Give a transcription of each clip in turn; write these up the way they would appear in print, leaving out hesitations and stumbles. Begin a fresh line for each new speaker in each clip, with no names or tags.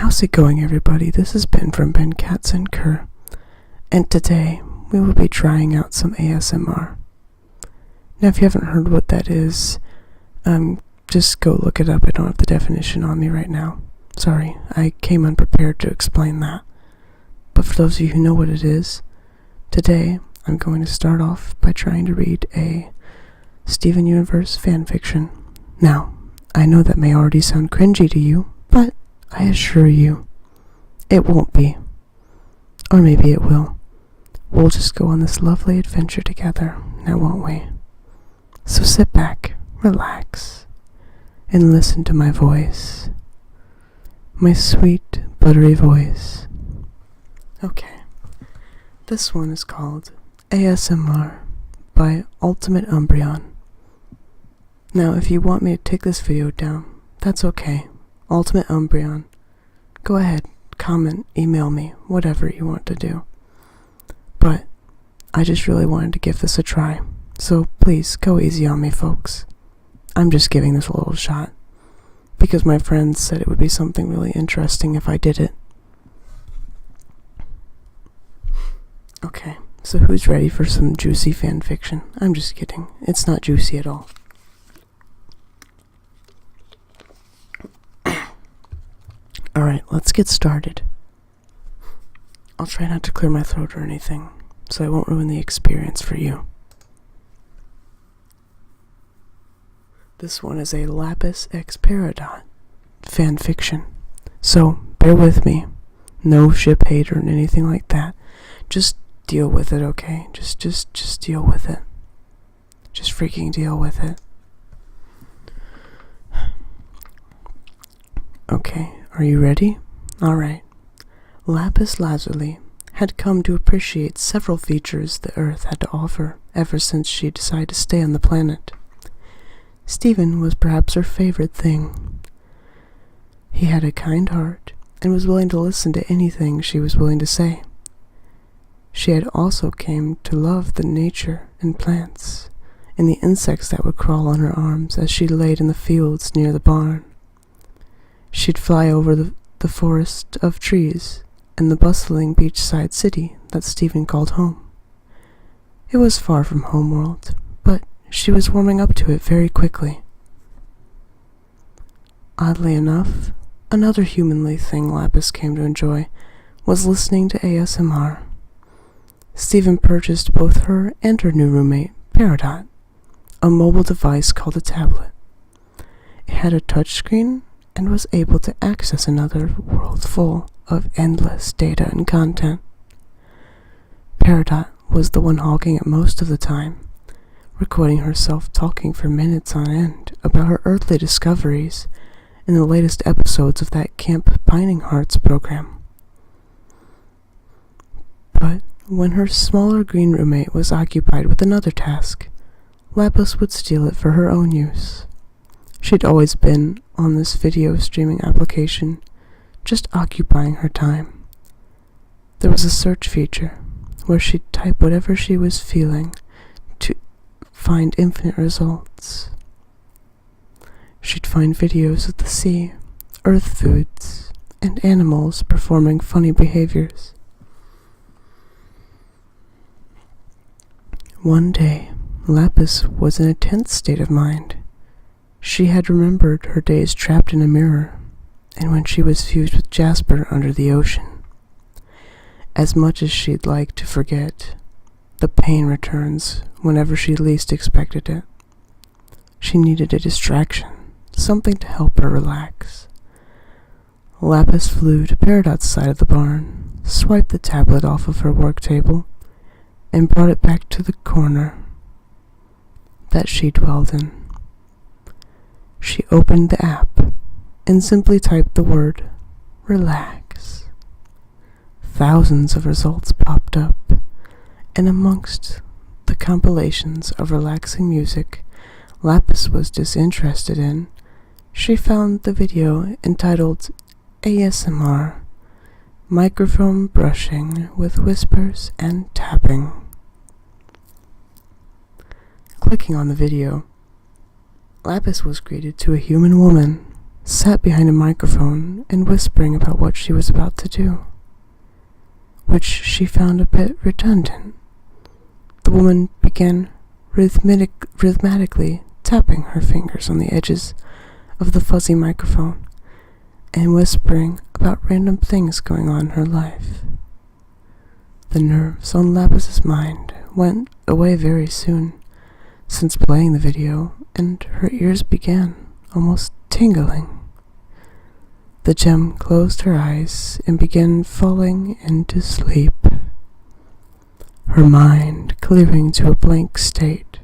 How's it going, everybody? This is Ben from Ben Cats and Cur, and today we will be trying out some ASMR. Now, if you haven't heard what that is, just go look it up. I don't have the definition on me right now. Sorry, I came unprepared to explain that. But for those of you who know what it is, today I'm going to start off by trying to read a Steven Universe fanfiction. Now, I know that may already sound cringy to you, but I assure you, it won't be. Or maybe it will. We'll just go on this lovely adventure together, now won't we? So sit back, relax, and listen to my voice. My sweet, buttery voice. Okay, this one is called ASMR by ultimateumbreon. Now, if you want me to take this video down, that's okay. ultimateumbreon. Go ahead, comment, email me, whatever you want to do. But I just really wanted to give this a try, so please go easy on me, folks. I'm just giving this a little shot, because my friends said it would be something really interesting if I did it. Okay, so who's ready for some juicy fan fiction? I'm just kidding. It's not juicy at all. Alright, let's get started. I'll try not to clear my throat or anything, so I won't ruin the experience for you. This one is a Lapis X Peridot fanfiction, so bear with me. No ship hate or anything like that. Just deal with it, okay? Just deal with it. Just freaking deal with it. Okay, are you ready? Alright. Lapis Lazuli had come to appreciate several features the Earth had to offer ever since she decided to stay on the planet. Steven was perhaps her favorite thing. He had a kind heart and was willing to listen to anything she was willing to say. She had also came to love the nature and plants and the insects that would crawl on her arms as she laid in the fields near the barn. She'd fly over the forest of trees and the bustling beachside city that Steven called home. It was far from homeworld, but she was warming up to it very quickly. Oddly enough, another humanly thing Lapis came to enjoy was listening to ASMR. Steven purchased both her and her new roommate, Peridot, a mobile device called a tablet. It had a touchscreen and was able to access another world full of endless data and content. Peridot was the one hogging it most of the time, recording herself talking for minutes on end about her earthly discoveries in the latest episodes of that Camp Pining Hearts program. But when her smaller green roommate was occupied with another task, Lapis would steal it for her own use. She'd always been on this video streaming application, just occupying her time. There was a search feature where she'd type whatever she was feeling to find infinite results. She'd find videos of the sea, earth foods, and animals performing funny behaviors. One day, Lapis was in a tense state of mind. She had remembered her days trapped in a mirror, and when she was fused with Jasper under the ocean. As much as she'd like to forget, the pain returns whenever she least expected it. She needed a distraction, something to help her relax. Lapis flew to Peridot's side of the barn, swiped the tablet off of her work table, and brought it back to the corner that she dwelled in. She opened the app and simply typed the word, relax. Thousands of results popped up, and amongst the compilations of relaxing music Lapis was disinterested in, she found the video entitled ASMR, Microphone Brushing with Whispers and Tapping. Clicking on the video, Lapis was greeted to a human woman sat behind a microphone and whispering about what she was about to do, which she found a bit redundant. The woman began rhythmically tapping her fingers on the edges of the fuzzy microphone and whispering about random things going on in her life. The nerves on Lapis's mind went away very soon since playing the video, and her ears began almost tingling. The gem closed her eyes and began falling into sleep, her mind clearing to a blank state.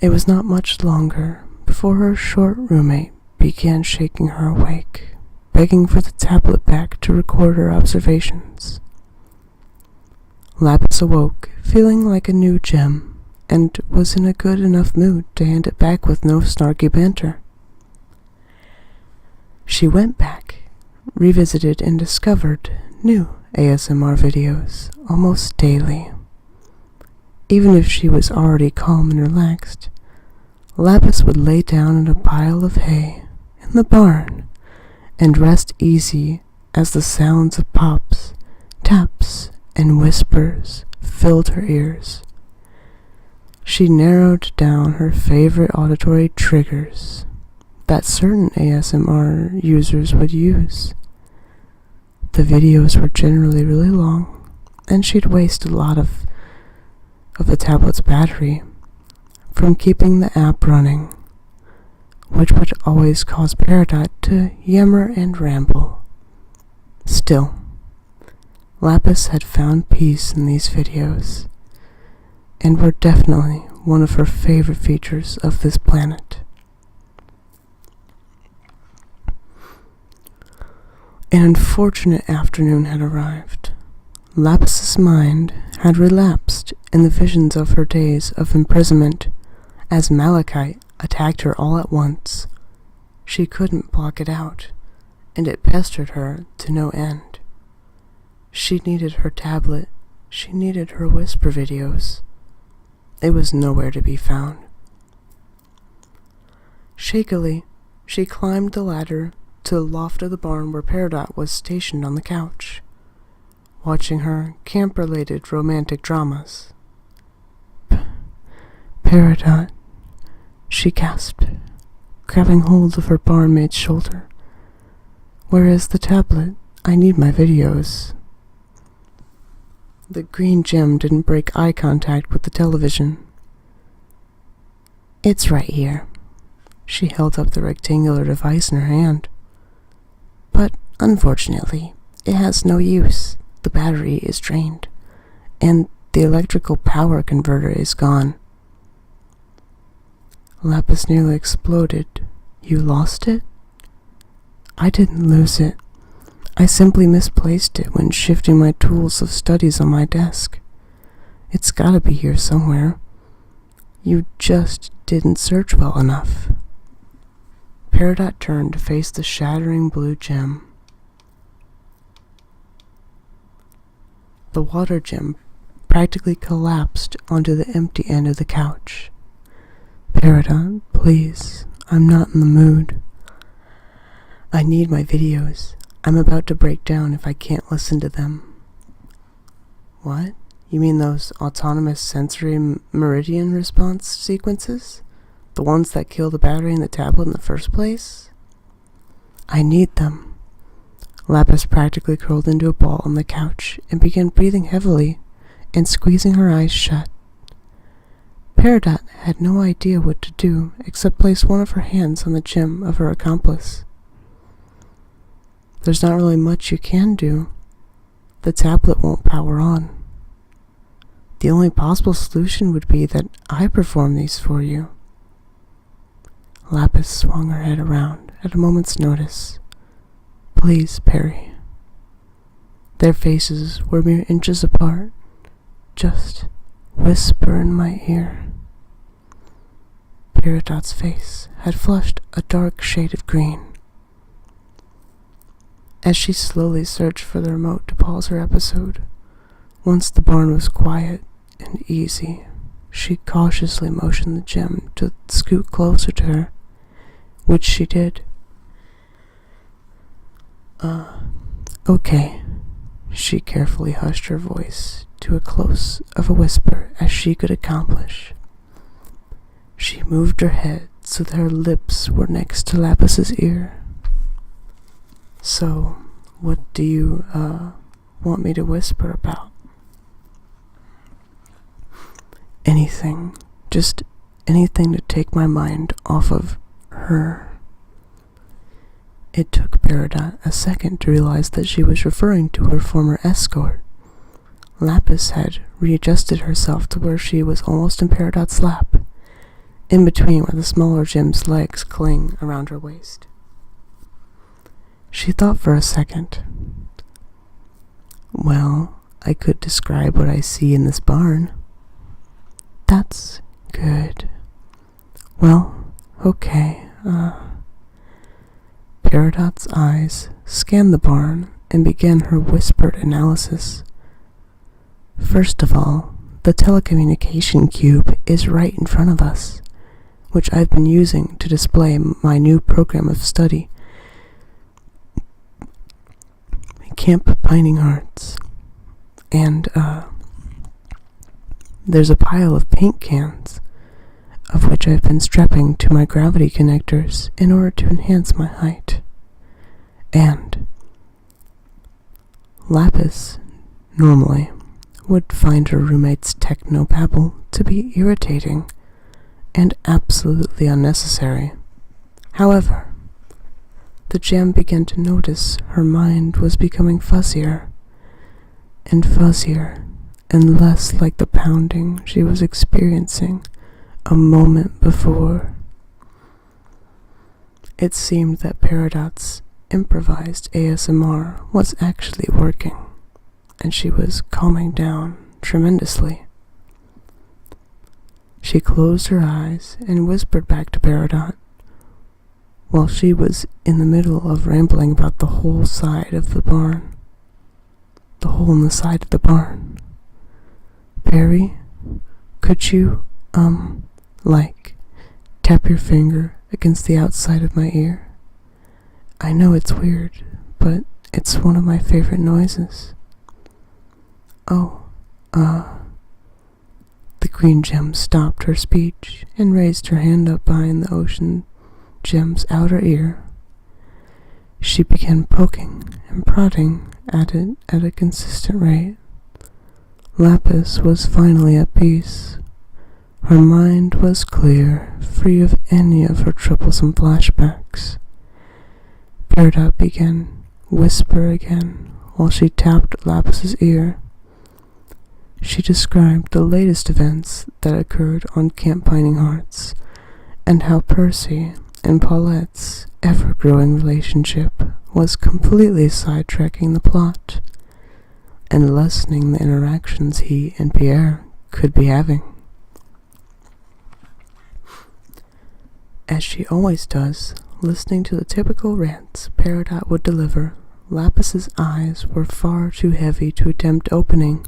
It was not much longer before her short roommate began shaking her awake, begging for the tablet back to record her observations. Lapis awoke, feeling like a new gem, and was in a good enough mood to hand it back with no snarky banter. She went back, revisited, and discovered new ASMR videos almost daily. Even if she was already calm and relaxed, Lapis would lay down in a pile of hay in the barn and rest easy as the sounds of pops, taps, and whispers filled her ears. She narrowed down her favorite auditory triggers that certain ASMR users would use. The videos were generally really long, and she'd waste a lot of the tablet's battery from keeping the app running, which would always cause Peridot to yammer and ramble. Still, Lapis had found peace in these videos, and were definitely one of her favorite features of this planet. An unfortunate afternoon had arrived. Lapis's mind had relapsed in the visions of her days of imprisonment as Malachite attacked her all at once. She couldn't block it out, and it pestered her to no end. She needed her tablet. She needed her whisper videos. It was nowhere to be found. Shakily, she climbed the ladder to the loft of the barn where Peridot was stationed on the couch, watching her camp-related romantic dramas. Peridot, she gasped, grabbing hold of her barmaid's shoulder. Where is the tablet? I need my videos. The green gem didn't break eye contact with the television. It's right here. She held up the rectangular device in her hand. But, unfortunately, it has no use. The battery is drained, and the electrical power converter is gone. Lapis nearly exploded. You lost it? I didn't lose it. I simply misplaced it when shifting my tools of studies on my desk. It's gotta be here somewhere. You just didn't search well enough. Peridot turned to face the shattering blue gem. The water gem practically collapsed onto the empty end of the couch. Peridot, please, I'm not in the mood. I need my videos. I'm about to break down if I can't listen to them. What? You mean those autonomous sensory meridian response sequences? The ones that kill the battery in the tablet in the first place? I need them. Lapis practically curled into a ball on the couch and began breathing heavily and squeezing her eyes shut. Peridot had no idea what to do except place one of her hands on the gem of her accomplice. There's not really much you can do. The tablet won't power on. The only possible solution would be that I perform these for you. Lapis swung her head around at a moment's notice. Please, Perry. Their faces were mere inches apart. Just whisper in my ear. Peridot's face had flushed a dark shade of green. As she slowly searched for the remote to pause her episode, once the barn was quiet and easy, she cautiously motioned the gem to scoot closer to her, which she did. Okay. She carefully hushed her voice to a close of a whisper as she could accomplish. She moved her head so that her lips were next to Lapis's ear. So, what do you, want me to whisper about? Anything. Just anything to take my mind off of her. It took Peridot a second to realize that she was referring to her former escort. Lapis had readjusted herself to where she was almost in Peridot's lap, in between where the smaller gem's legs cling around her waist. She thought for a second. Well, I could describe what I see in this barn. That's good. Well, okay, Peridot's eyes scanned the barn and began her whispered analysis. First of all, the telecommunication cube is right in front of us, which I've been using to display my new program of study. Camp Pining Hearts. And, there's a pile of paint cans, of which I've been strapping to my gravity connectors in order to enhance my height. And Lapis, normally, would find her roommate's techno-babble to be irritating and absolutely unnecessary. However, the gem began to notice her mind was becoming fuzzier and fuzzier and less like the pounding she was experiencing a moment before. It seemed that Peridot's improvised ASMR was actually working, and she was calming down tremendously. She closed her eyes and whispered back to Peridot, while she was in the middle of rambling about the hole side of the barn. The hole in the side of the barn. Perry, could you, tap your finger against the outside of my ear? I know it's weird, but it's one of my favorite noises. Oh, the green gem stopped her speech and raised her hand up behind the ocean gem's outer ear. She began poking and prodding at it at a consistent rate. Lapis was finally at peace. Her mind was clear, free of any of her troublesome flashbacks. Peridot began whisper again while she tapped Lapis's ear. She described the latest events that occurred on Camp Pining Hearts and how Percy and Paulette's ever-growing relationship was completely sidetracking the plot and lessening the interactions he and Pierre could be having. As she always does, listening to the typical rants Peridot would deliver, Lapis's eyes were far too heavy to attempt opening.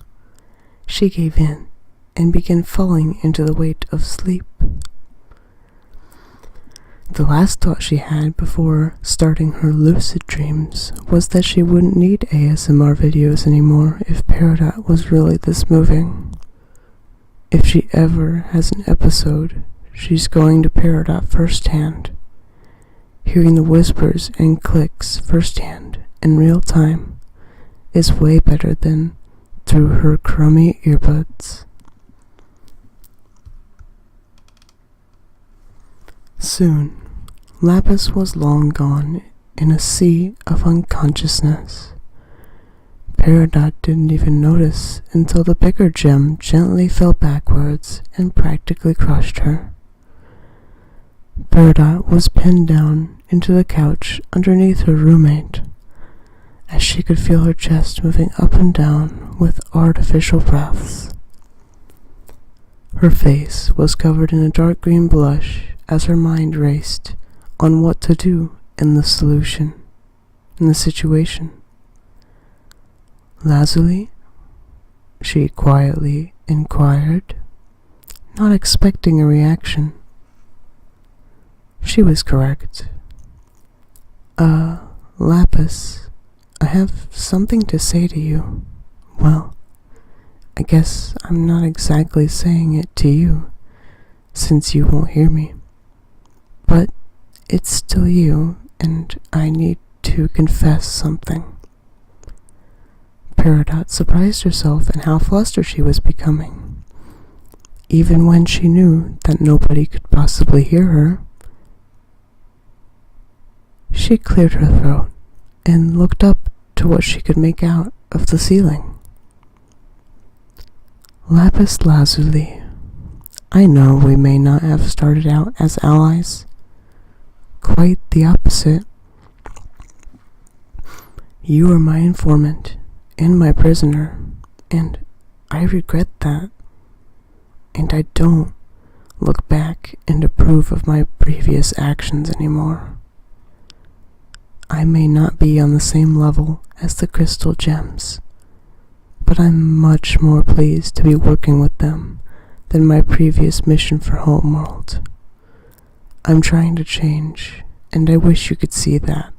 She gave in and began falling into the weight of sleep. The last thought she had before starting her lucid dreams was that she wouldn't need ASMR videos anymore if Peridot was really this moving. If she ever has an episode, she's going to Peridot firsthand. Hearing the whispers and clicks firsthand in real time is way better than through her crummy earbuds. Soon, Lapis was long gone in a sea of unconsciousness. Peridot didn't even notice until the bigger gem gently fell backwards and practically crushed her. Peridot was pinned down into the couch underneath her roommate, as she could feel her chest moving up and down with artificial breaths. Her face was covered in a dark green blush as her mind raced on what to do in the situation. Lazuli? She quietly inquired, not expecting a reaction. She was correct. Lapis, I have something to say to you. Well, I guess I'm not exactly saying it to you, since you won't hear me. But it's still you, and I need to confess something. Peridot surprised herself in how flustered she was becoming. Even when she knew that nobody could possibly hear her, she cleared her throat and looked up to what she could make out of the ceiling. Lapis lazuli, I know we may not have started out as allies. Quite the opposite. You are my informant and my prisoner, and I regret that. And I don't look back and approve of my previous actions anymore. I may not be on the same level as the crystal gems, but I'm much more pleased to be working with them than my previous mission for Homeworld. I'm trying to change, and I wish you could see that.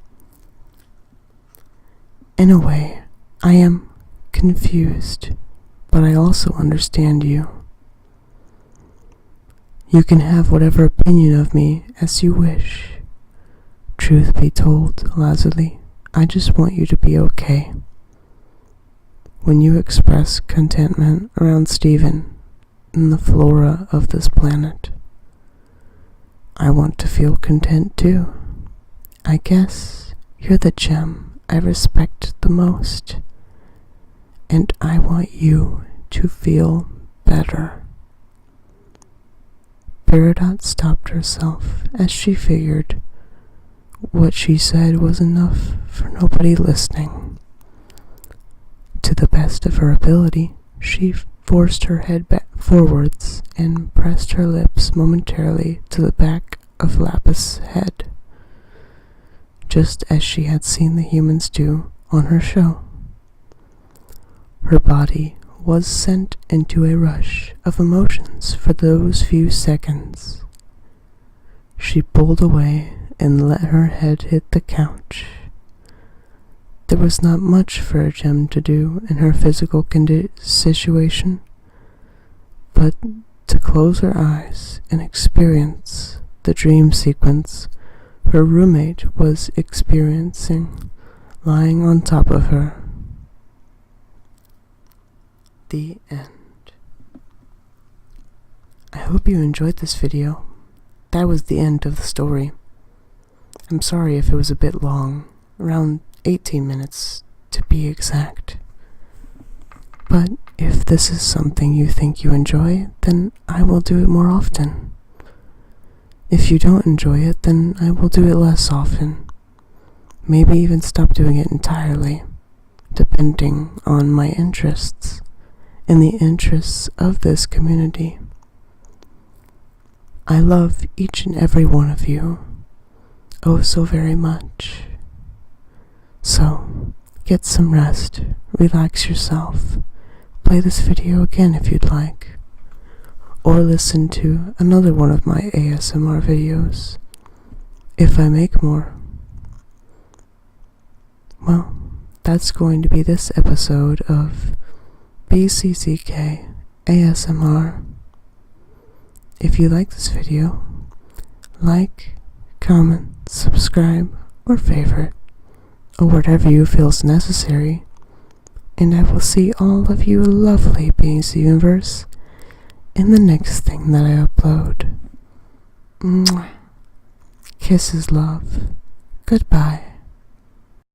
In a way, I am confused, but I also understand you. You can have whatever opinion of me as you wish. Truth be told, Lazuli, I just want you to be okay. When you express contentment around Stephen and the flora of this planet, I want to feel content too. I guess you're the gem I respect the most, and I want you to feel better. Peridot stopped herself as she figured what she said was enough for nobody listening. To the best of her ability, she forced her head back forwards and pressed her lips momentarily to the back of Lapis' head, just as she had seen the humans do on her show. Her body was sent into a rush of emotions for those few seconds. She pulled away and let her head hit the couch. There was not much for a gem to do in her physical situation, but to close her eyes and experience the dream sequence her roommate was experiencing lying on top of her. The end. I hope you enjoyed this video. That was the end of the story. I'm sorry if it was a bit long, around 18 minutes to be exact. But if this is something you think you enjoy, then I will do it more often. If you don't enjoy it, then I will do it less often. Maybe even stop doing it entirely, depending on my interests and the interests of this community. I love each and every one of you, oh so very much. So, get some rest, relax yourself, play this video again if you'd like, or listen to another one of my ASMR videos, if I make more. Well, that's going to be this episode of BCCK ASMR. If you like this video, like, comment, subscribe, or favorite, or whatever you feel is necessary, and I will see all of you lovely beings of the universe in the next thing that I upload. Mwah. Kisses, love. Goodbye.